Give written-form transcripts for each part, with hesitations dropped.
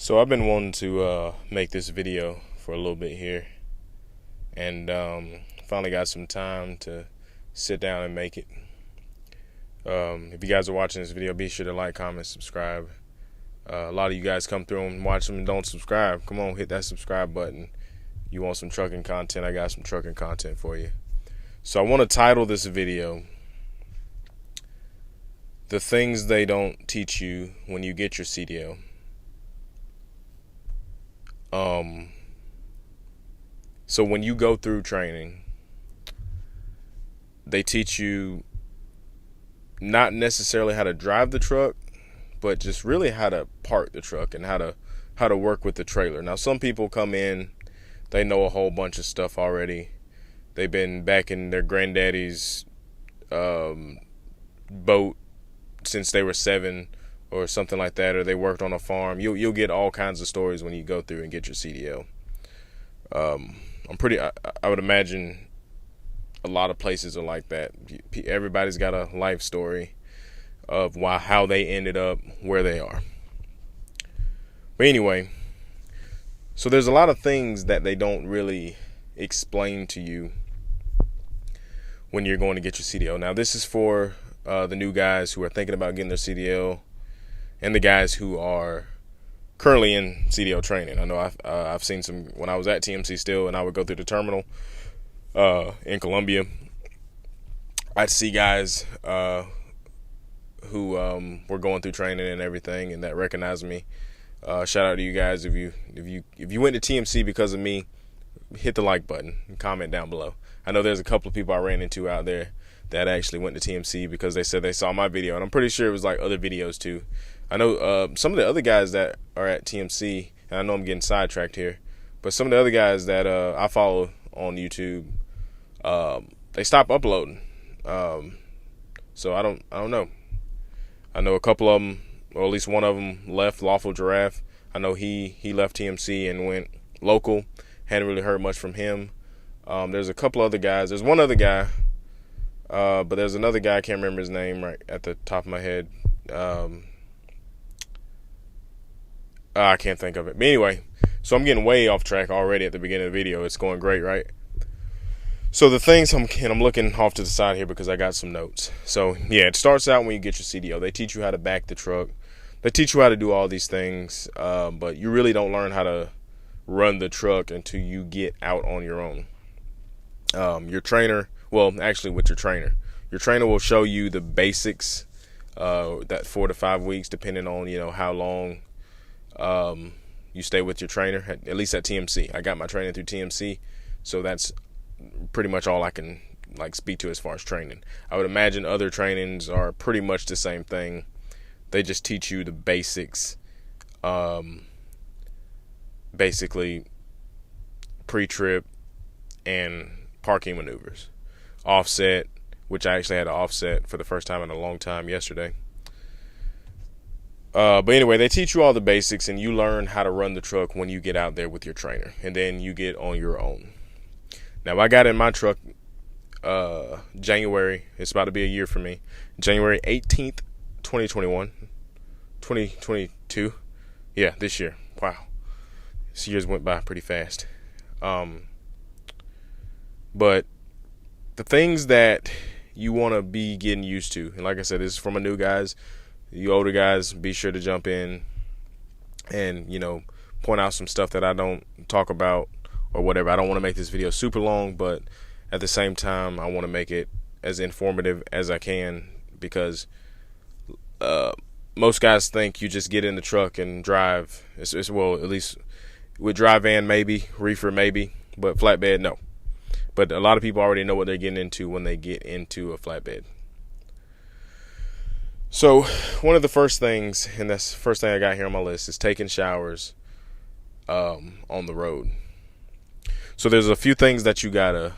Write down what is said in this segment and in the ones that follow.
So I've been wanting to make this video for a little bit here, and finally got some time to sit down and make it. If you guys are watching this video, be sure to like, comment, subscribe. A lot of you guys come through and watch them and don't subscribe. Come on, hit that subscribe button. You want some trucking content? I got some trucking content for you. So I want to title this video, "The Things They Don't Teach You When You Get Your CDL." So when you go through training, they teach you not necessarily how to drive the truck, but just really how to park the truck and how to work with the trailer. Now, some people come in, they know a whole bunch of stuff already. They've been back in their granddaddy's boat since they were 7 or something like that, or they worked on a farm. You'll get all kinds of stories when you go through and get your CDL. I would imagine a lot of places are like that. Everybody's got a life story of how they ended up where they are. But anyway, so there's a lot of things that they don't really explain to you when you're going to get your CDL. Now, this is for the new guys who are thinking about getting their CDL, and the guys who are currently in CDL training. I know I've seen some when I was at TMC still, and I would go through the terminal in Columbia. I'd see guys who were going through training and everything, and that recognized me. Shout out to you guys. If you went to TMC because of me, hit the like button and comment down below. I know there's a couple of people I ran into out there that actually went to TMC because they said they saw my video, and I'm pretty sure it was like other videos too. I know some of the other guys that are at TMC, and I know I'm getting sidetracked here, but some of the other guys that I follow on YouTube, they stopped uploading. So I don't know. I know a couple of them, or at least one of them, left. Lawful Giraffe. I know he left TMC and went local. Hadn't really heard much from him. There's a couple other guys. There's one other guy, but there's another guy. I can't remember his name right at the top of my head. I can't think of it. But anyway, so I'm getting way off track already at the beginning of the video. It's going great, right? So the things I'm looking off to the side here because I got some notes. So yeah, it starts out when you get your CDL. They teach you how to back the truck. They teach you how to do all these things, but you really don't learn how to run the truck until you get out on your own. Your trainer, well, actually with your trainer will show you the basics, that 4 to 5 weeks, depending on, how long you stay with your trainer, at least at TMC. I got my training through TMC, so that's pretty much all I can speak to as far as training. I would imagine other trainings are pretty much the same thing. They just teach you the basics, basically pre-trip and parking maneuvers. Offset, which I actually had to offset for the first time in a long time yesterday. But anyway, they teach you all the basics, and you learn how to run the truck when you get out there with your trainer, and then you get on your own. Now, I got in my truck January. It's about to be a year for me. January 18th, 2022. Yeah, this year. Wow. This year's went by pretty fast. But the things that you want to be getting used to, and like I said, this is for my new guys. You older guys, be sure to jump in and, point out some stuff that I don't talk about or whatever. I don't want to make this video super long, but at the same time, I want to make it as informative as I can because most guys think you just get in the truck and drive. Well, at least with dry van maybe, reefer maybe, but flatbed no. But a lot of people already know what they're getting into when they get into a flatbed. So one of the first things, and that's the first thing I got here on my list, is taking showers on the road. So there's a few things that you gotta,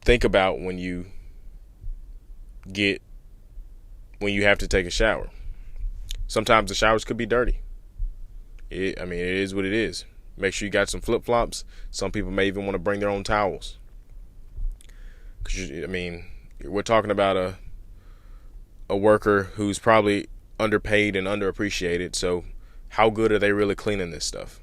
think about when you have to take a shower. Sometimes the showers could be dirty. It is what it is. Make sure you got some flip-flops. Some people may even want to bring their own towels. We're talking about a worker who's probably underpaid and underappreciated. So how good are they really cleaning this stuff?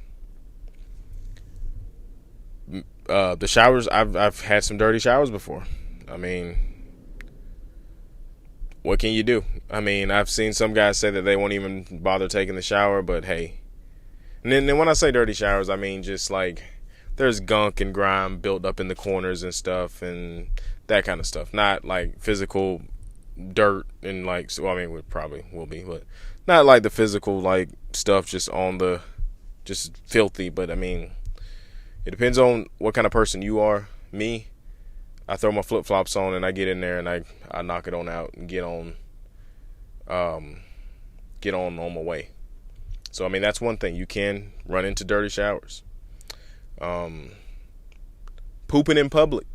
The showers, I've had some dirty showers before. I mean, what can you do? I mean, I've seen some guys say that they won't even bother taking the shower, but hey. And then when I say dirty showers, I mean just like there's gunk and grime built up in the corners and stuff and that kind of stuff. Not like physical dirt and like, well, I mean, we probably will be, but not like the physical like stuff just on the, just filthy. But I mean, it depends on what kind of person you are. Me, I throw my flip flops on and I get in there and I knock it on out and get on my way. So I mean, that's one thing. You can run into dirty showers. Pooping in public.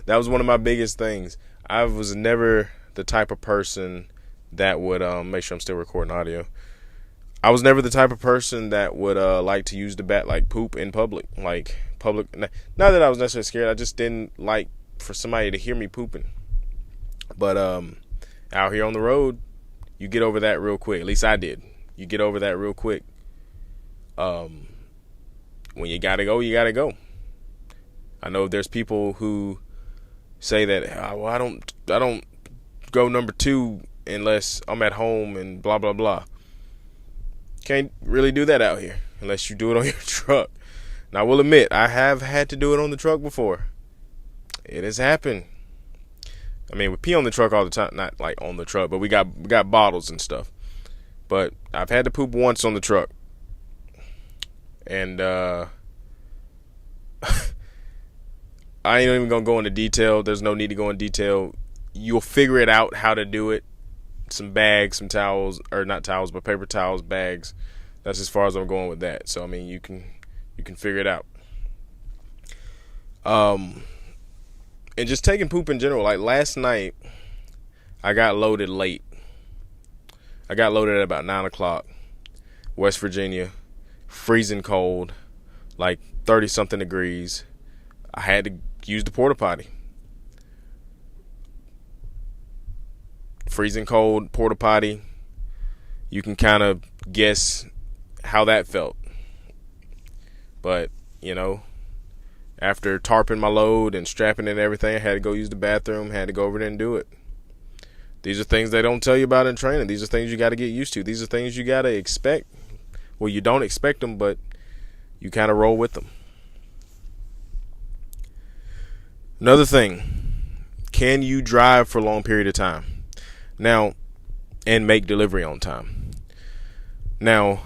That was one of my biggest things. I was never the type of person that would make sure I'm still recording audio. I was never the type of person that would like to use the like poop in public. Like public. Not that I was necessarily scared. I just didn't like for somebody to hear me pooping. But out here on the road, you get over that real quick. At least I did. You get over that real quick. When you gotta go, you gotta go. I know there's people who say that, well, I don't go number 2 unless I'm at home and blah blah blah. Can't really do that out here unless you do it on your truck. Now I will admit, I have had to do it on the truck before. It has happened. I mean, we pee on the truck all the time, not like on the truck, but we got bottles and stuff. But I've had to poop once on the truck. And I ain't even gonna go into detail. There's no need to go in detail. You'll figure it out how to do it. Some bags, some towels, or not towels, but paper towels, bags. That's as far as I'm going with that. So I mean, you can figure it out. And just taking poop in general. Like last night, I got loaded late. I got loaded at about 9 o'clock, West Virginia, freezing cold, like 30 something degrees. I had to use the porta potty. Freezing cold, porta potty. You can kind of guess how that felt. But, you know, after tarping my load and strapping it and everything, I had to go use the bathroom, had to go over there and do it. These are things they don't tell you about in training. These are things you got to get used to. These are things you got to expect. Well, you don't expect them, but you kind of roll with them. Another thing, can you drive for a long period of time? Now, and make delivery on time. Now,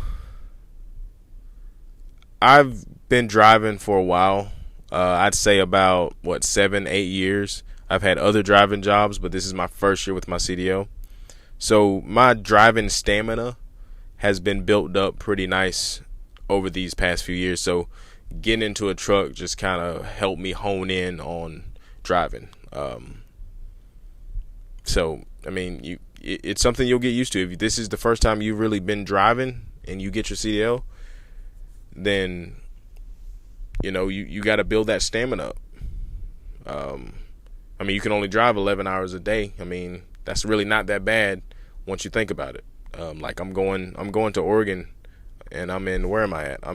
I've been driving for a while. I'd say about, 7-8 years. I've had other driving jobs, but this is my first year with my CDL. So my driving stamina has been built up pretty nice over these past few years. So getting into a truck just kind of helped me hone in on driving. So, I mean, it's something you'll get used to. If this is the first time you've really been driving and you get your CDL, then, you know, you got to build that stamina up. I mean, you can only drive 11 hours a day. I mean, that's really not that bad once you think about it. Like I'm going to Oregon, and where am I at? I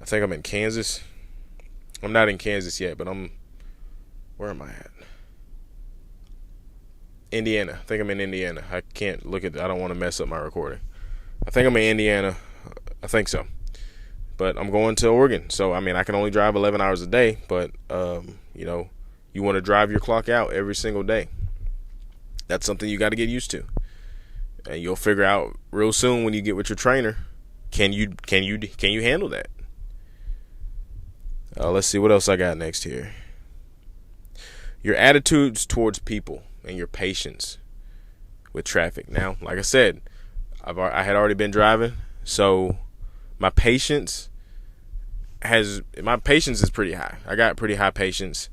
think I'm in Kansas. I'm not in Kansas yet, but where am I at? Indiana. I think I'm in Indiana. I can't look at, I don't want to mess up my recording. I think I'm in Indiana. I think so. But I'm going to Oregon. So, I mean, I can only drive 11 hours a day, but, you know, you want to drive your clock out every single day. That's something you got to get used to. And you'll figure out real soon when you get with your trainer, can you handle that? Let's see what else I got next here. Your attitudes towards people and your patience with traffic. Now, like I said, I had already been driving, so my patience is pretty high. I got pretty high patience.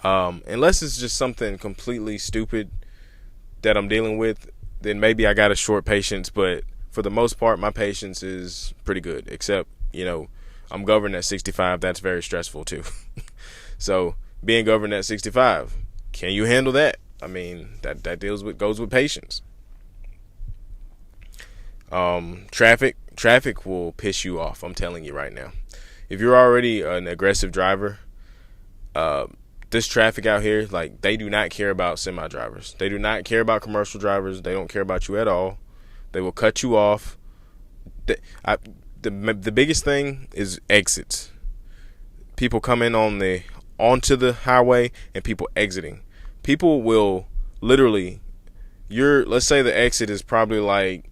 Unless it's just something completely stupid that I'm dealing with, then maybe I got a short patience, but for the most part, my patience is pretty good, except, you know, I'm governed at 65. That's very stressful too. So being governed at 65, can you handle that? I mean, that goes with patience. Traffic will piss you off. I'm telling you right now. If you're already an aggressive driver, uh, this traffic out here, like, they do not care about semi drivers. They do not care about commercial drivers. They don't care about you at all. They will cut you off. The, I, the biggest thing is exits. People coming onto the highway and people exiting. People will literally, let's say the exit is probably like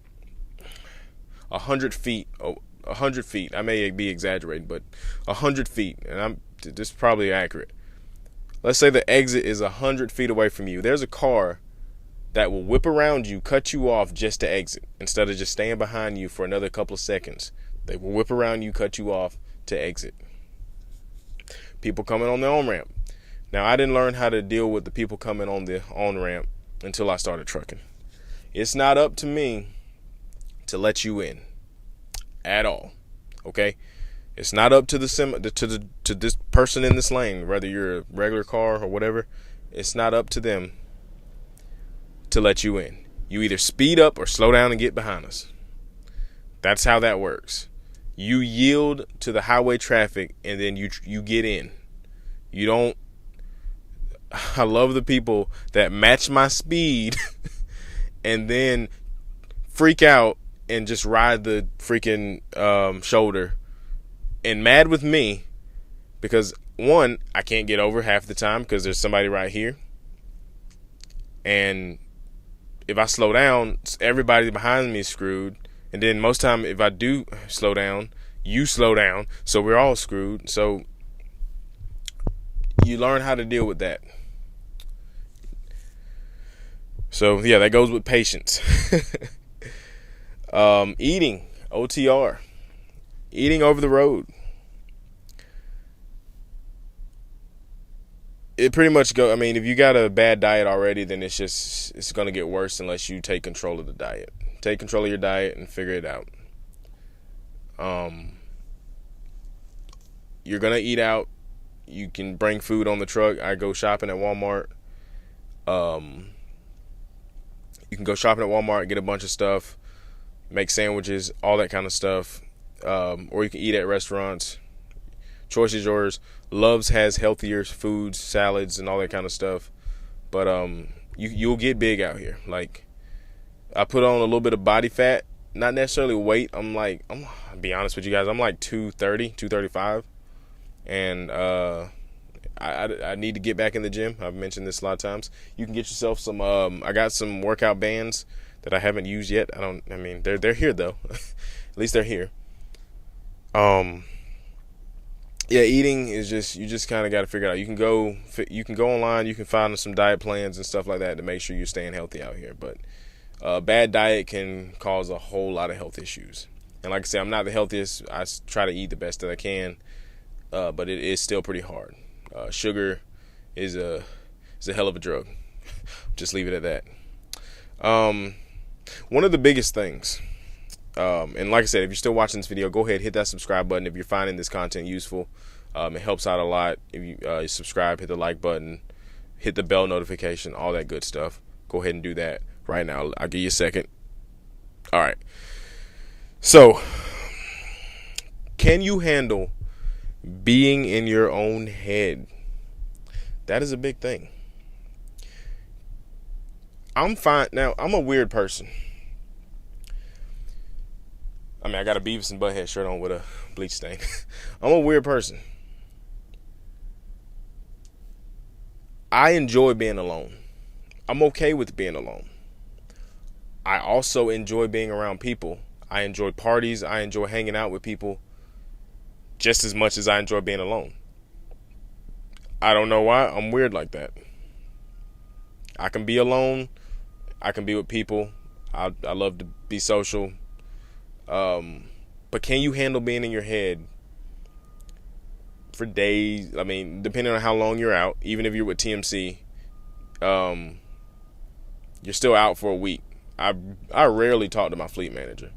100 feet. 100 feet. I may be exaggerating, but 100 feet, and this is probably accurate. Let's say the exit is 100 feet away from you. There's a car that will whip around you, cut you off just to exit, instead of just staying behind you for another couple of seconds. They will whip around you, cut you off to exit. People coming on the on-ramp. Now, I didn't learn how to deal with the people coming on the on-ramp until I started trucking. It's not up to me to let you in at all. Okay? It's not up to to this person in this lane, whether you're a regular car or whatever. It's not up to them to let you in. You either speed up or slow down and get behind us. That's how that works. You yield to the highway traffic and then you get in. You don't. I love the people that match my speed and then freak out and just ride the freaking shoulder and mad with me because, one, I can't get over half the time because there's somebody right here. And if I slow down, everybody behind me is screwed. And then most time, if I do slow down, you slow down. So we're all screwed. So you learn how to deal with that. So, yeah, that goes with patience. Eating, OTR. Eating over the road. It pretty much if you got a bad diet already, then it's going to get worse unless you take control of the diet. Take control of your diet and figure it out. You're going to eat out. You can bring food on the truck. I go shopping at Walmart. You can go shopping at Walmart, get a bunch of stuff, make sandwiches, all that kind of stuff. Or you can eat at restaurants. Choice is yours. Love's has healthier foods, salads, and all that kind of stuff. But you'll get big out here. Like, I put on a little bit of body fat, not necessarily weight. I'll be honest with you guys, I'm like 230, 235. And I need to get back in the gym. I've mentioned this a lot of times. You can get yourself some. I got some workout bands that I haven't used yet. They're here though. At least they're here. Yeah, eating is you just kind of got to figure it out. You can go online. You can find some diet plans and stuff like that to make sure you're staying healthy out here. But bad diet can cause a whole lot of health issues. And like I said, I'm not the healthiest. I try to eat the best that I can, but it is still pretty hard. Sugar is a hell of a drug. Just leave it at that. One of the biggest things, and like I said, if you're still watching this video, go ahead, hit that subscribe button if you're finding this content useful. It helps out a lot. If you subscribe, hit the like button, hit the bell notification, all that good stuff. Go ahead and do that right now. I'll give you a second. All right. So, can you handle being in your own head? That is a big thing. I'm fine. Now, I'm a weird person. I got a Beavis and Butthead shirt on with a bleach stain. I'm a weird person. I enjoy being alone. I'm okay with being alone. I also enjoy being around people. I enjoy parties. I enjoy hanging out with people just as much as I enjoy being alone. I don't know why. I'm weird like that. I can be alone. I can be with people. I love to be social. But can you handle being in your head for days? Depending on how long you're out, even if you're with TMC, you're still out for a week. I rarely talk to my fleet manager.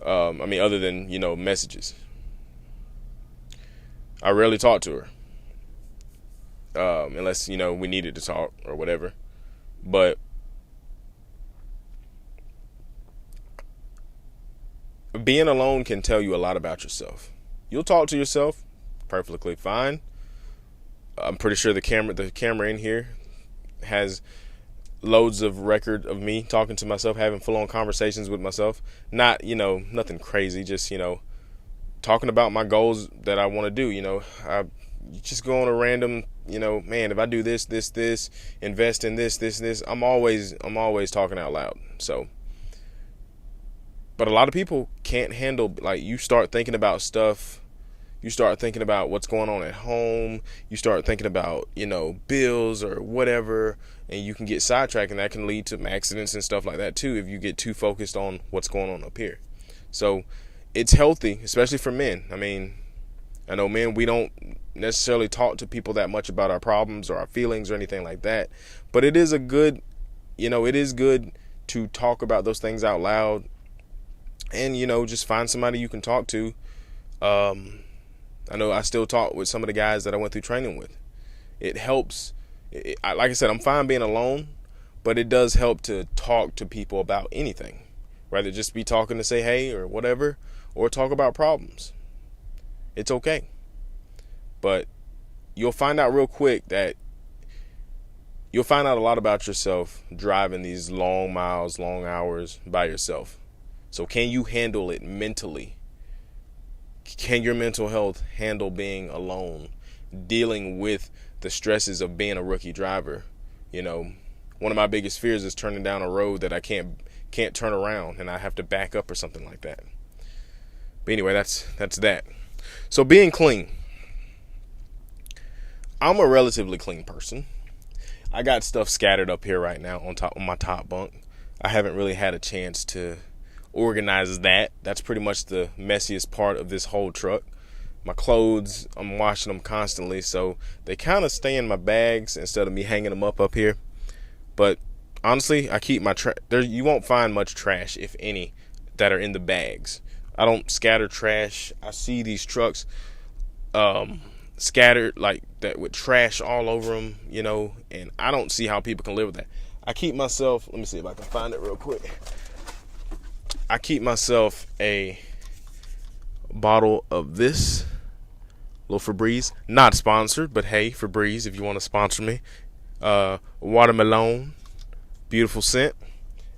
Other than, messages. I rarely talk to her. Unless, we needed to talk or whatever. But being alone can tell you a lot about yourself. You'll talk to yourself perfectly fine. I'm pretty sure the camera in here has loads of record of me talking to myself, having full-on conversations with myself. Not, nothing crazy, just, talking about my goals that I want to do. I just go on a random, man, if I do this, invest in this, I'm always talking out loud. So, but a lot of people can't handle, like, you start thinking about stuff. You start thinking about what's going on at home. You start thinking about, bills or whatever, and you can get sidetracked, and that can lead to accidents and stuff like that too if you get too focused on what's going on up here. So it's healthy, especially for men. I mean, I know men, we don't necessarily talk to people that much about our problems or our feelings or anything like that, but it is it is good to talk about those things out loud, and just find somebody you can talk to. I know I still talk with some of the guys that I went through training with. It helps. Like I said, I'm fine being alone, but it does help to talk to people about anything, rather just be talking to say hey or whatever, or talk about problems. It's okay. But you'll find out real quick that you'll find out a lot about yourself driving these long miles, long hours by yourself. So can you handle it mentally? Can your mental health handle being alone, dealing with the stresses of being a rookie driver? One of my biggest fears is turning down a road that I can't turn around and I have to back up or something like that. But anyway, that's that. So being clean. I'm a relatively clean person. I got stuff scattered up here right now on my top bunk. I haven't really had a chance to organize that. That's pretty much the messiest part of this whole truck. My clothes, I'm washing them constantly, so they kind of stay in my bags instead of me hanging them up here. But honestly, I keep my you won't find much trash, if any, that are in the bags. I don't scatter trash. I see these trucks scattered like that with trash all over them, and I don't see how people can live with that. I keep myself, let me see if I can find it real quick. I keep myself a bottle of this little Febreze, not sponsored, but hey, Febreze, if you want to sponsor me. Watermelon, beautiful scent.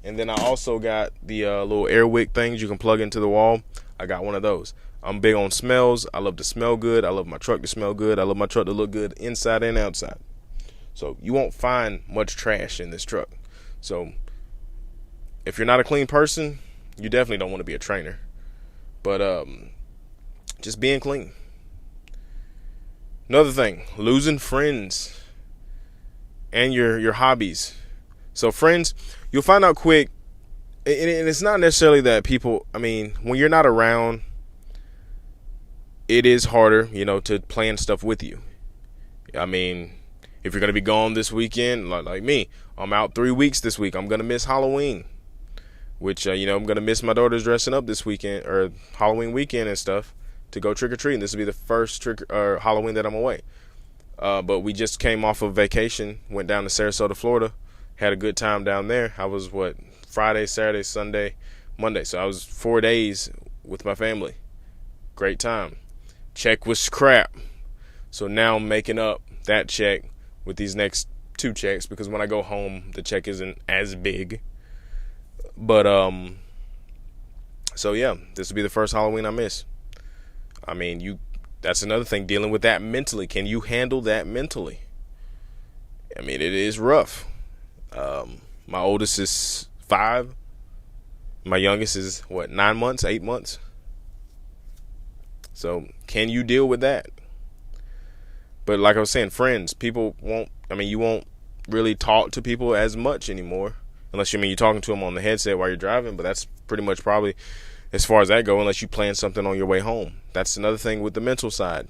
And then I also got the little air wick things you can plug into the wall. I got one of those. I'm big on smells. I love to smell good. I love my truck to smell good. I love my truck to look good inside and outside. So you won't find much trash in this truck. So if you're not a clean person, you definitely don't want to be a trainer. But just being clean. Another thing, losing friends and your hobbies. So friends, you'll find out quick, and it's not necessarily that people, when you're not around, it is harder, to plan stuff with you. If you're going to be gone this weekend, like me, I'm out 3 weeks this week. I'm going to miss Halloween. Which, I'm going to miss my daughter's dressing up this weekend, or Halloween weekend and stuff, to go trick-or-treating. This will be the first Halloween that I'm away. But we just came off of vacation, went down to Sarasota, Florida, had a good time down there. I was, Friday, Saturday, Sunday, Monday. So I was 4 days with my family. Great time. Check was crap. So now I'm making up that check with these next 2 checks, because when I go home, the check isn't as big. But so yeah, this will be the first Halloween I miss. That's another thing, dealing with that mentally. Can you handle that mentally? It is rough. My oldest is 5. My youngest is 9 months, 8 months. So can you deal with that? But like I was saying, friends, people won't, you won't really talk to people as much anymore. Unless you're talking to them on the headset while you're driving, but that's pretty much probably as far as that go, unless you plan something on your way home. That's another thing with the mental side.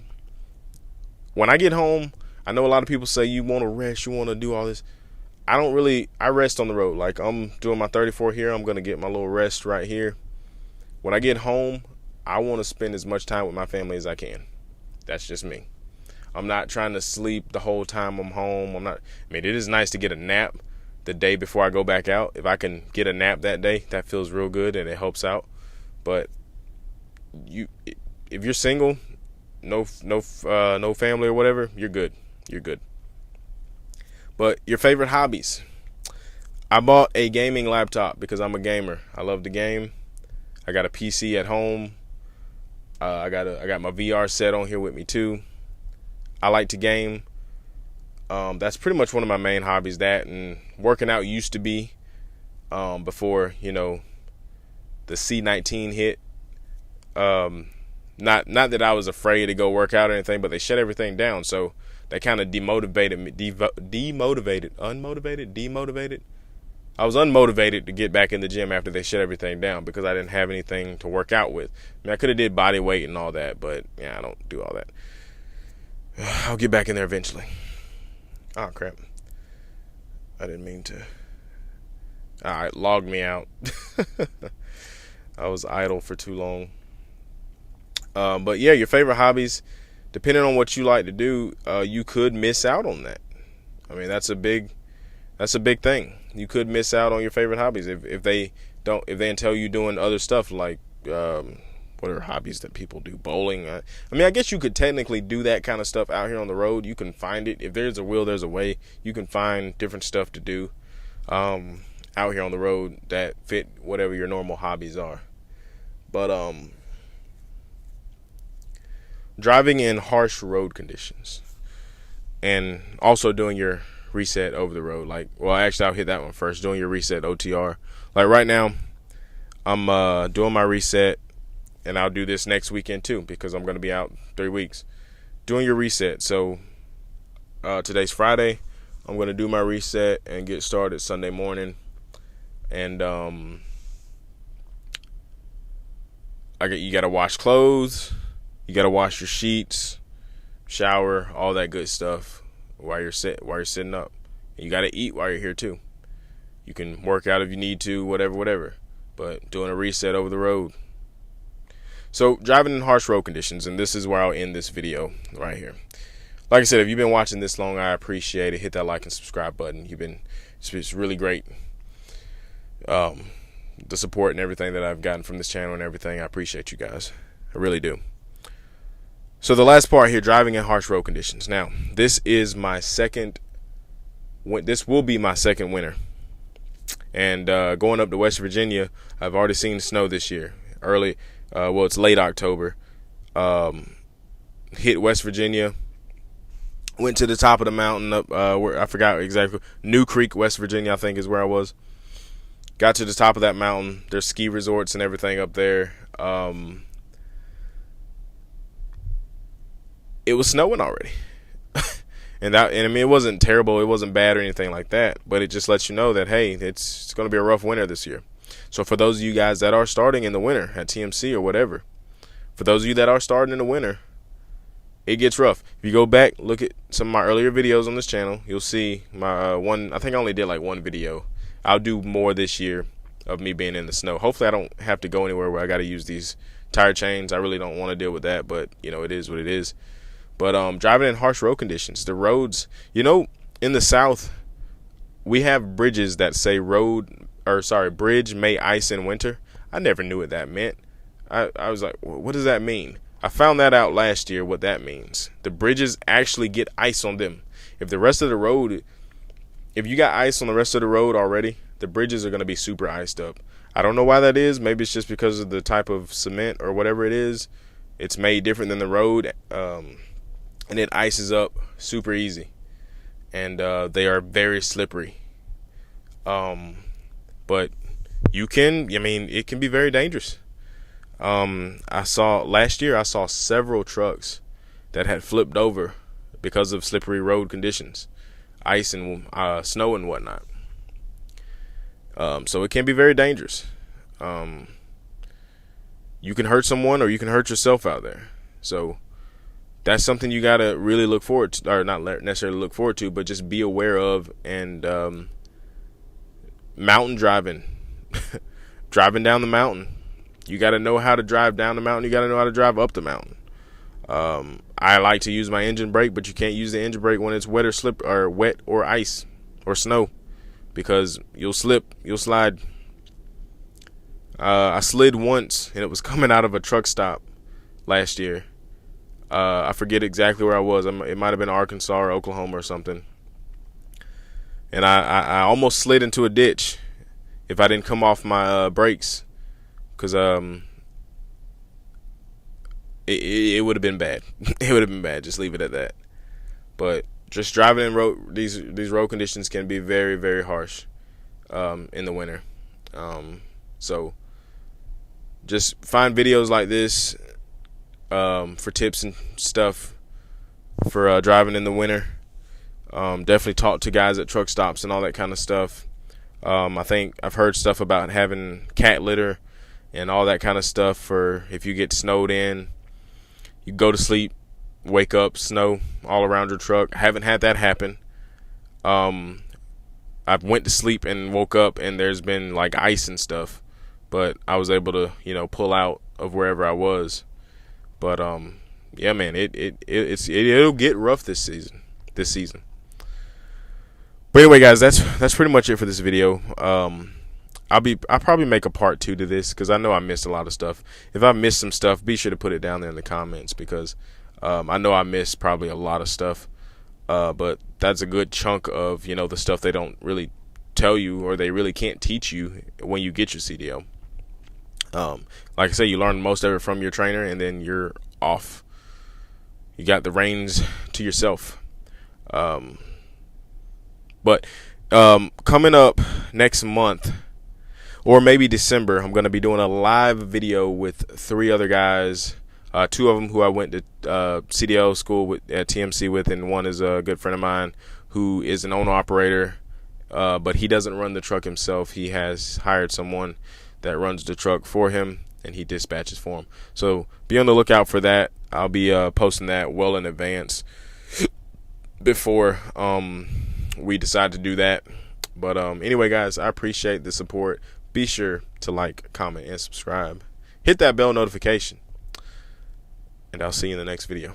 When I get home, I know a lot of people say you want to rest, you want to do all this. I rest on the road. Like, I'm doing my 34 here, I'm going to get my little rest right here. When I get home, I want to spend as much time with my family as I can. That's just me. I'm not trying to sleep the whole time I'm home. It is nice to get a nap the day before I go back out. If I can get a nap that day, that feels real good and it helps out. But you if you're single, no family or whatever, you're good. You're good. But your favorite hobbies. I bought a gaming laptop because I'm a gamer. I love the game. I got a PC at home. I got my VR set on here with me too. I like to game. That's pretty much one of my main hobbies. That and working out used to be before the C-19 hit. Not that I was afraid to go work out or anything, but they shut everything down, so that kind of demotivated me. Demotivated. I was unmotivated to get back in the gym after they shut everything down because I didn't have anything to work out with. I mean, I could have did body weight and all that, but yeah, I don't do all that. I'll get back in there eventually. Oh crap! I didn't mean to. All right, log me out. I was idle for too long. But yeah, your favorite hobbies, depending on what you like to do, you could miss out on that. I mean, that's a big thing. You could miss out on your favorite hobbies if they tell you doing other stuff like what are hobbies that people do? Bowling. I mean, I guess you could technically do that kind of stuff out here on the road. You can find it. If there's a will, there's a way. You can find different stuff to do out here on the road that fit whatever your normal hobbies are. But driving in harsh road conditions and also doing your reset over the road. Actually, I'll hit that one first. Doing your reset OTR. Like right now, I'm doing my reset, and I'll do this next weekend too because I'm going to be out 3 weeks. Doing your reset. So today's Friday. I'm going to do my reset and get started Sunday morning. And you got to wash clothes. You got to wash your sheets, shower, all that good stuff while you're sitting up. And you got to eat while you're here too. You can work out if you need to, whatever. But doing a reset over the road. So driving in harsh road conditions, and this is where I'll end this video right here. Like I said, if you've been watching this long, I appreciate it. Hit that like and subscribe button. It's really great. The support and everything that I've gotten from this channel and everything, I appreciate you guys. I really do. So the last part here, driving in harsh road conditions. Now, this will be my second winter. And going up to West Virginia, I've already seen snow this year. It's late October. Hit West Virginia. Went to the top of the mountain up where I forgot exactly. New Creek, West Virginia, I think is where I was. Got to the top of that mountain. There's ski resorts and everything up there. It was snowing already. and I mean, it wasn't terrible. It wasn't bad or anything like that. But it just lets you know that, hey, it's going to be a rough winter this year. So for those of you guys that are starting in the winter at TMC or whatever, for those of you that are starting in the winter, it gets rough. If you go back, look at some of my earlier videos on this channel, you'll see my one. I think I only did like one video. I'll do more this year of me being in the snow. Hopefully I don't have to go anywhere where I got to use these tire chains. I really don't want to deal with that, but it is what it is. But driving in harsh road conditions, the roads, in the South, we have bridges that say bridge may ice in winter. I never knew what that meant. I was like, what does that mean? I found that out last year, what that means. The bridges actually get ice on them. If you got ice on the rest of the road already, the bridges are going to be super iced up. I don't know why that is. Maybe it's just because of the type of cement or whatever it is. It's made different than the road, and it ices up super easy. And they are very slippery. But it can be very dangerous. Last year I saw several trucks that had flipped over because of slippery road conditions, ice and snow and whatnot. So it can be very dangerous. You can hurt someone or you can hurt yourself out there. So that's something you got to really look forward to, or not necessarily look forward to, but just be aware of. And mountain driving, driving down the mountain. You got to know how to drive down the mountain. You got to know how to drive up the mountain. I like to use my engine brake, but you can't use the engine brake when it's wet or ice or snow, because you'll slip, you'll slide. I slid once, and it was coming out of a truck stop. last year. I forget exactly where I was. It might have been Arkansas or Oklahoma or something. And I almost slid into a ditch if I didn't come off my brakes, because it would have been bad. It would have been bad. Just leave it at that. But just driving in these road conditions can be very, very harsh in the winter. So just find videos like this for tips and stuff for driving in the winter. Definitely talk to guys at truck stops and all that kind of stuff. I think I've heard stuff about having cat litter and all that kind of stuff for if you get snowed in. You go to sleep, wake up, snow all around your truck. I haven't had that happen. I went to sleep and woke up and there's been like ice and stuff, but I was able to, pull out of wherever I was. But yeah, man, it'll get rough this season. But anyway, guys, that's pretty much it for this video. I'll probably make a part 2 to this because I know I missed a lot of stuff. If I missed some stuff, be sure to put it down there in the comments, because I know I missed probably a lot of stuff. But that's a good chunk of the stuff they don't really tell you, or they really can't teach you when you get your CDL. Like I say, you learn most of it from your trainer, and then you're off. You got the reins to yourself. But coming up next month, or maybe December, I'm going to be doing a live video with 3 other guys. 2 of them who I went to CDL school with at TMC with, and one is a good friend of mine who is an owner-operator, but he doesn't run the truck himself. He has hired someone that runs the truck for him, and he dispatches for him. So be on the lookout for that. I'll be posting that well in advance before we decide to do that. But anyway, guys, I appreciate the support. Be sure to like, comment, and subscribe. Hit that bell notification, and I'll see you in the next video.